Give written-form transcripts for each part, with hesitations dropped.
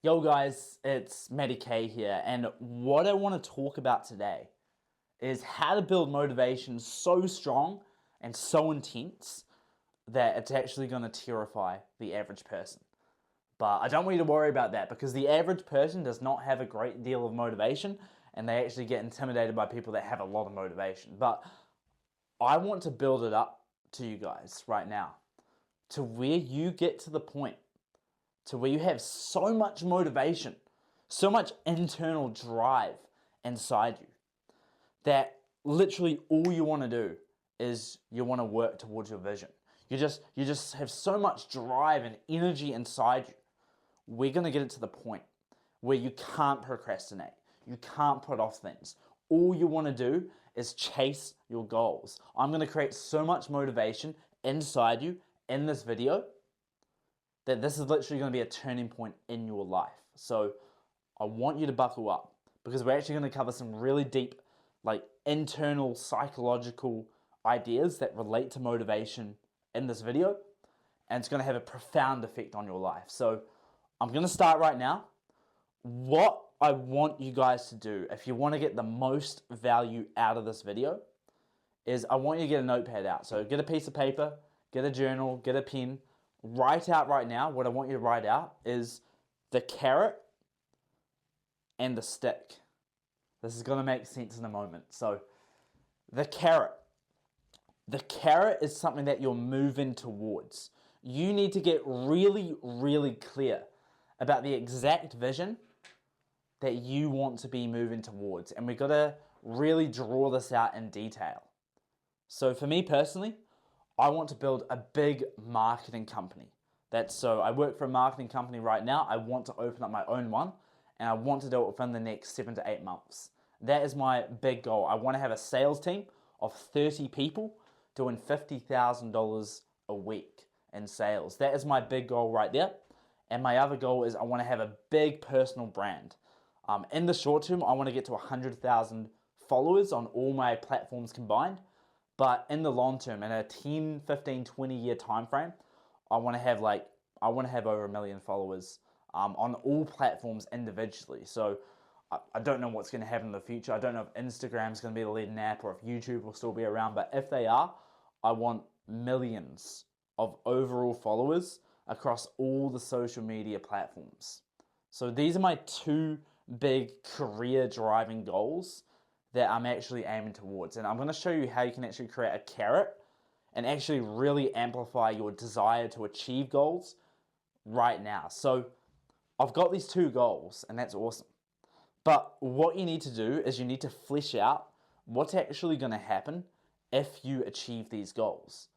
Yo guys, it's Matty K here, and what I want to talk about today is how to build motivation so strong and so intense that it's actually going to terrify the average person. But I don't want you to worry about that because the average person does not have a great deal of motivation and they actually get intimidated by people that have a lot of motivation. But I want to build it up to you guys right now to where you get to the point to where you have so much motivation, so much internal drive inside you that literally all you want to do is you want to work towards your vision. You just have so much drive and energy inside you. We're going to get it to the point where you can't procrastinate. You can't put off things. All you want to do is chase your goals. I'm going to create so much motivation inside you in this video that this is literally going to be a turning point in your life. So I want you to buckle up because we're actually going to cover some really deep, internal psychological ideas that relate to motivation in this video, and it's going to have a profound effect on your life. So I'm going to start right now. What I want you guys to do, if you want to get the most value out of this video, is I want you to get a notepad out. So get a piece of paper, get a journal, get a pen. Write out right now, what I want you to write out is the carrot and the stick. This is going to make sense in a moment. So the carrot. The carrot is something that you're moving towards. You need to get really, really clear about the exact vision that you want to be moving towards. And we've got to really draw this out in detail. So for me personally, I want to build a big marketing company. So I work for a marketing company right now. I want to open up my own one, and I want to do it within the next 7 to 8 months. That is my big goal. I want to have a sales team of 30 people doing $50,000 a week in sales. That is my big goal right there. And my other goal is I want to have a big personal brand. In the short term, I want to get to 100,000 followers on all my platforms combined. But in the long term, in a 10, 15, 20 year time frame, I want to have over 1 million followers on all platforms individually. So I don't know what's going to happen in the future. I don't know if Instagram is going to be the leading app or if YouTube will still be around. But if they are, I want millions of overall followers across all the social media platforms. So these are my two big career driving goals that I'm actually aiming towards. And I'm going to show you how you can actually create a carrot and actually really amplify your desire to achieve goals right now. So I've got these two goals, and that's awesome. But what you need to do is you need to flesh out what's actually going to happen if you achieve these goals.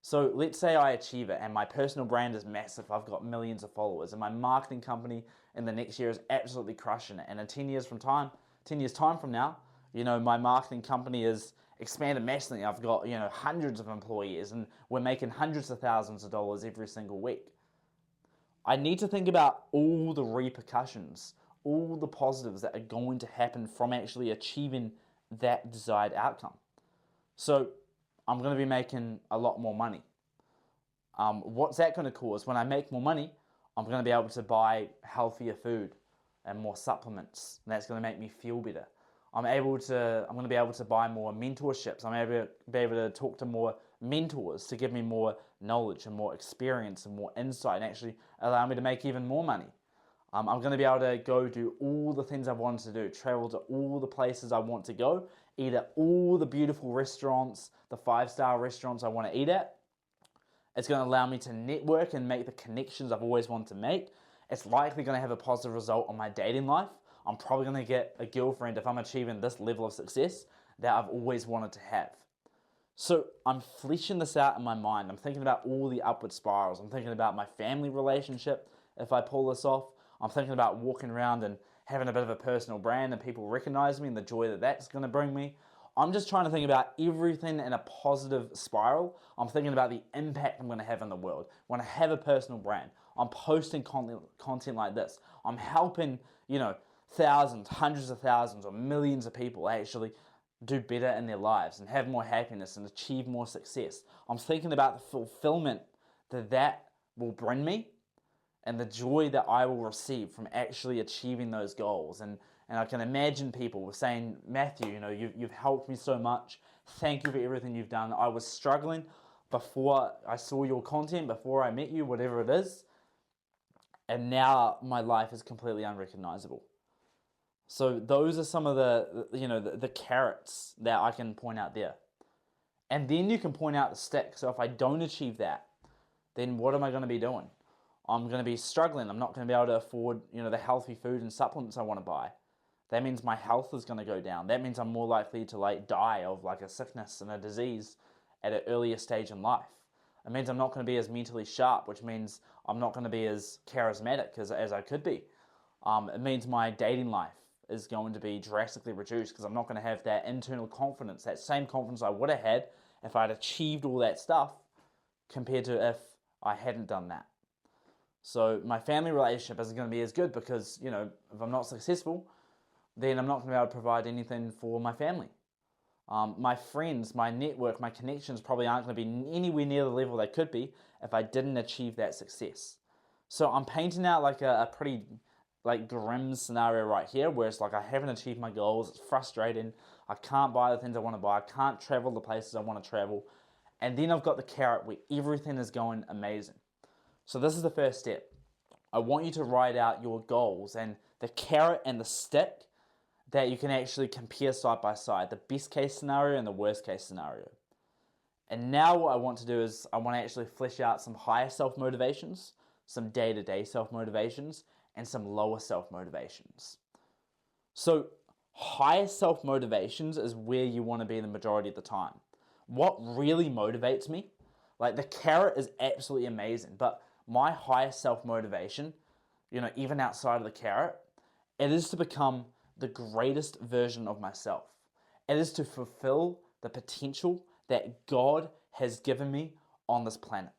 So let's say I achieve it and my personal brand is massive. I've got millions of followers and my marketing company in the next year is absolutely crushing it. And in 10 years time from now, my marketing company is expanded massively. I've got, hundreds of employees and we're making hundreds of thousands of dollars every single week. I need to think about all the repercussions, all the positives that are going to happen from actually achieving that desired outcome. So I'm going to be making a lot more money. What's that going to cause? When I make more money, I'm going to be able to buy healthier food and more supplements. And that's going to make me feel better. I'm going to be able to buy more mentorships. I'm going to be able to talk to more mentors to give me more knowledge and more experience and more insight and actually allow me to make even more money. I'm going to be able to go do all the things I've wanted to do, travel to all the places I want to go, eat at all the beautiful restaurants, the 5-star restaurants I want to eat at. It's going to allow me to network and make the connections I've always wanted to make. It's likely going to have a positive result on my dating life. I'm probably going to get a girlfriend if I'm achieving this level of success that I've always wanted to have. So I'm fleshing this out in my mind. I'm thinking about all the upward spirals. I'm thinking about my family relationship if I pull this off. I'm thinking about walking around and having a bit of a personal brand and people recognize me and the joy that that's going to bring me. I'm just trying to think about everything in a positive spiral. I'm thinking about the impact I'm going to have in the world. When I have a personal brand, I'm posting content like this. I'm helping, thousands, hundreds of thousands, or millions of people actually do better in their lives and have more happiness and achieve more success. I'm thinking about the fulfillment that will bring me and the joy that I will receive from actually achieving those goals. And I can imagine people saying, Matthew, you've helped me so much. Thank you for everything you've done. I was struggling before I saw your content, before I met you, whatever it is. And now my life is completely unrecognizable. So those are some of the carrots that I can point out there. And then you can point out the stick. So if I don't achieve that, then what am I going to be doing? I'm going to be struggling. I'm not going to be able to afford, the healthy food and supplements I want to buy. That means my health is going to go down. That means I'm more likely to die of a sickness and a disease at an earlier stage in life. It means I'm not going to be as mentally sharp, which means I'm not going to be as charismatic as I could be. It means my dating life is going to be drastically reduced because I'm not going to have that internal confidence, that same confidence I would have had if I'd achieved all that stuff compared to if I hadn't done that. So my family relationship isn't going to be as good because, if I'm not successful, then I'm not going to be able to provide anything for my family. My friends, my network, my connections probably aren't going to be anywhere near the level they could be if I didn't achieve that success. So I'm painting out a pretty grim scenario right here where it's I haven't achieved my goals, it's frustrating, I can't buy the things I want to buy, I can't travel the places I want to travel, and then I've got the carrot where everything is going amazing. So this is the first step. I want you to write out your goals and the carrot and the stick that you can actually compare side by side, the best case scenario and the worst case scenario. And now what I want to do is I want to actually flesh out some higher self-motivations, some day-to-day self-motivations, and some lower self-motivations. So higher self-motivations is where you want to be the majority of the time. What really motivates me, the carrot is absolutely amazing, but my higher self-motivation, even outside of the carrot, it is to become the greatest version of myself. It is to fulfill the potential that God has given me on this planet.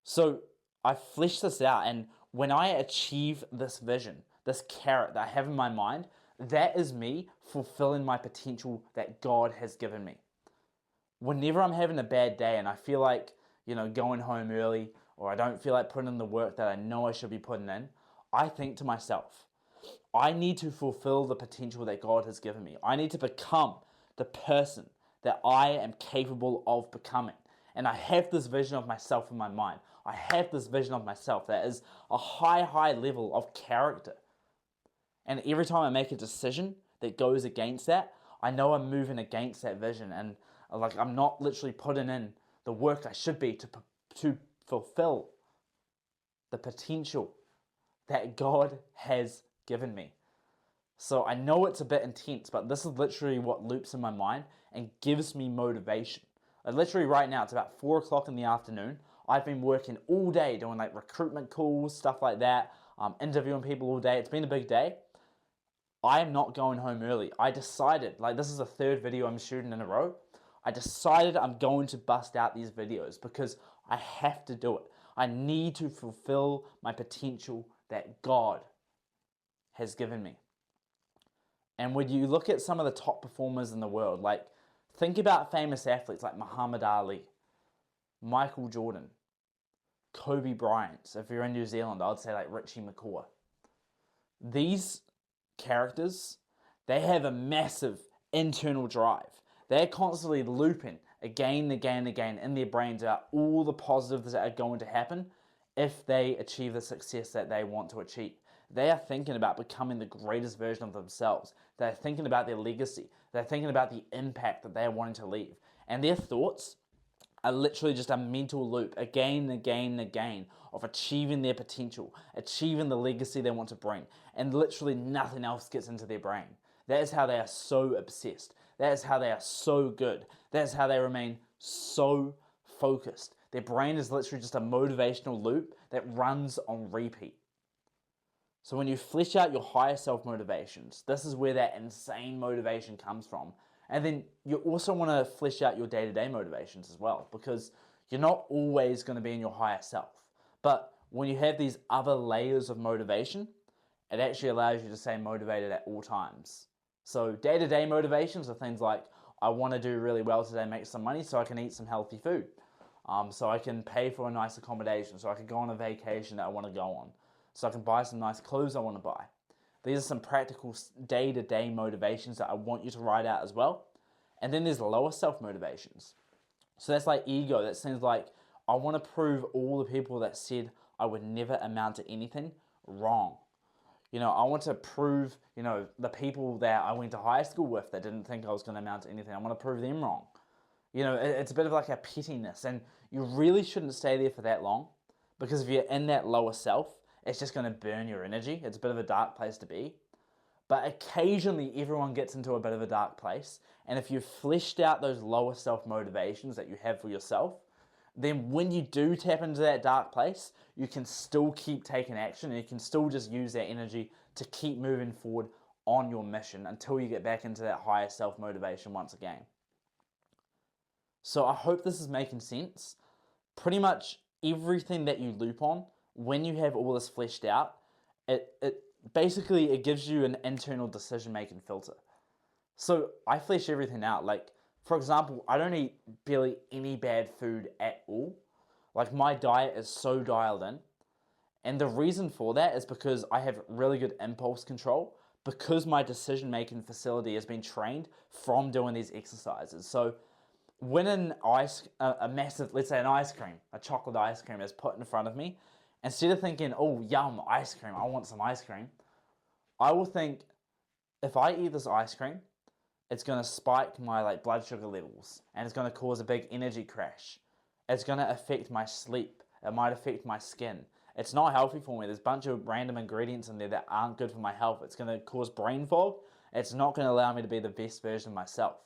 So I flesh this out, and when I achieve this vision, this carrot that I have in my mind, that is me fulfilling my potential that God has given me. Whenever I'm having a bad day and I feel like, going home early, or I don't feel like putting in the work that I know I should be putting in, I think to myself, I need to fulfill the potential that God has given me. I need to become the person that I am capable of becoming. And I have this vision of myself in my mind. I have this vision of myself that is a high level of character. And every time I make a decision that goes against that, I know I'm moving against that vision. And I'm not literally putting in the work I should be to fulfill the potential that God has given me. So I know it's a bit intense, but this is literally what loops in my mind and gives me motivation. Literally right now, it's about 4 o'clock in the afternoon. I've been working all day doing recruitment calls, stuff like that, interviewing people all day. It's been a big day. I am not going home early. I decided, this is the third video I'm shooting in a row. I decided I'm going to bust out these videos because I have to do it. I need to fulfill my potential that God has given me. And when you look at some of the top performers in the world, think about famous athletes like Muhammad Ali, Michael Jordan, Kobe Bryant. So if you're in New Zealand, I'd say Richie McCaw. These characters, they have a massive internal drive. They're constantly looping again and again and again in their brains about all the positives that are going to happen if they achieve the success that they want to achieve. They are thinking about becoming the greatest version of themselves. They're thinking about their legacy. They're thinking about the impact that they are wanting to leave. And their thoughts are literally just a mental loop again and again and again of achieving their potential, achieving the legacy they want to bring. And literally nothing else gets into their brain. That is how they are so obsessed. That is how they are so good. That is how they remain so focused. Their brain is literally just a motivational loop that runs on repeat. So when you flesh out your higher self-motivations, this is where that insane motivation comes from. And then you also want to flesh out your day-to-day motivations as well, because you're not always going to be in your higher self. But when you have these other layers of motivation, it actually allows you to stay motivated at all times. So day-to-day motivations are things like, I want to do really well today, make some money so I can eat some healthy food. so I can pay for a nice accommodation, so I can go on a vacation that I want to go on, so I can buy some nice clothes I want to buy. These are some practical day-to-day motivations that I want you to write out as well. And then there's lower self-motivations. So that's like ego. That seems like I want to prove all the people that said I would never amount to anything wrong. I want to prove, the people that I went to high school with that didn't think I was going to amount to anything, I want to prove them wrong. It's a bit of like a pettiness, and you really shouldn't stay there for that long, because if you're in that lower self, it's just going to burn your energy. It's a bit of a dark place to be. But occasionally everyone gets into a bit of a dark place, and if you've fleshed out those lower self-motivations that you have for yourself, then when you do tap into that dark place, you can still keep taking action, and you can still just use that energy to keep moving forward on your mission until you get back into that higher self-motivation once again. So I hope this is making sense. Pretty much everything that you loop on, when you have all this fleshed out, it basically gives you an internal decision-making filter. So I flesh everything out. Like, for example, I don't eat barely any bad food at all. Like, my diet is so dialed in. And the reason for that is because I have really good impulse control, because my decision-making facility has been trained from doing these exercises. So when a massive, let's say an ice cream, a chocolate ice cream is put in front of me, instead of thinking, oh, yum, ice cream, I want some ice cream, I will think, if I eat this ice cream, it's going to spike my blood sugar levels, and it's going to cause a big energy crash. It's going to affect my sleep. It might affect my skin. It's not healthy for me. There's a bunch of random ingredients in there that aren't good for my health. It's going to cause brain fog. It's not going to allow me to be the best version of myself.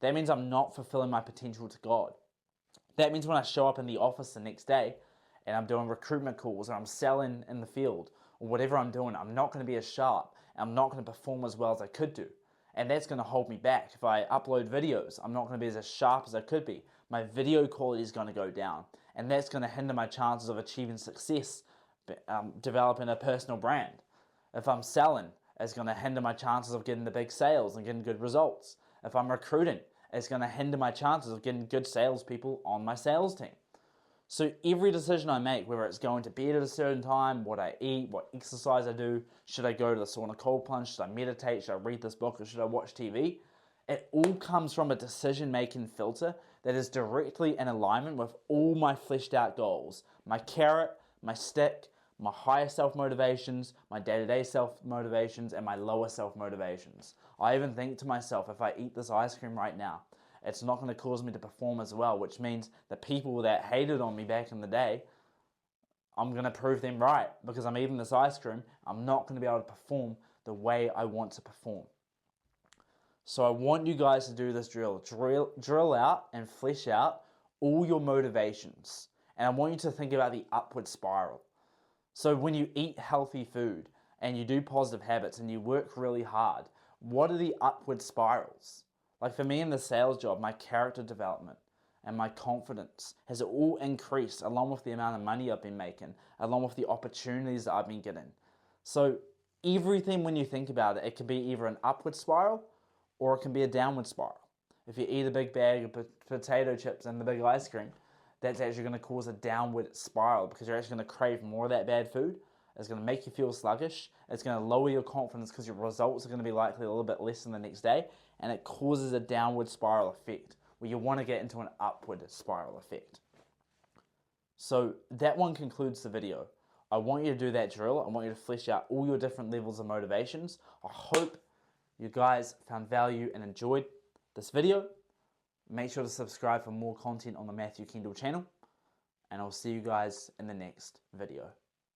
That means I'm not fulfilling my potential to God. That means when I show up in the office the next day and I'm doing recruitment calls, or I'm selling in the field, or whatever I'm doing, I'm not going to be as sharp, and I'm not going to perform as well as I could do. And that's going to hold me back. If I upload videos, I'm not going to be as sharp as I could be. My video quality is going to go down, and that's going to hinder my chances of achieving success, developing a personal brand. If I'm selling, it's going to hinder my chances of getting the big sales and getting good results. If I'm recruiting, it's going to hinder my chances of getting good salespeople on my sales team. So every decision I make, whether it's going to bed at a certain time, what I eat, what exercise I do, should I go to the sauna cold plunge, should I meditate, should I read this book, or should I watch TV, it all comes from a decision-making filter that is directly in alignment with all my fleshed out goals. My carrot, my stick, my higher self-motivations, my day-to-day self-motivations, and my lower self-motivations. I even think to myself, if I eat this ice cream right now, it's not going to cause me to perform as well, which means the people that hated on me back in the day, I'm going to prove them right, because I'm eating this ice cream. I'm not going to be able to perform the way I want to perform. So I want you guys to do this drill. Drill out and flesh out all your motivations. And I want you to think about the upward spiral. So when you eat healthy food and you do positive habits and you work really hard, what are the upward spirals? Like for me in the sales job, my character development and my confidence has all increased along with the amount of money I've been making, along with the opportunities that I've been getting. So everything, when you think about it, it can be either an upward spiral or it can be a downward spiral. If you eat a big bag of potato chips and the big ice cream, that's actually going to cause a downward spiral, because you're actually going to crave more of that bad food. It's going to make you feel sluggish. It's going to lower your confidence because your results are going to be likely a little bit less than the next day, and it causes a downward spiral effect where you want to get into an upward spiral effect. So that one concludes the video. I want you to do that drill. I want you to flesh out all your different levels of motivations. I hope you guys found value and enjoyed this video. Make sure to subscribe for more content on the Matthew Kendall channel, and I'll see you guys in the next video.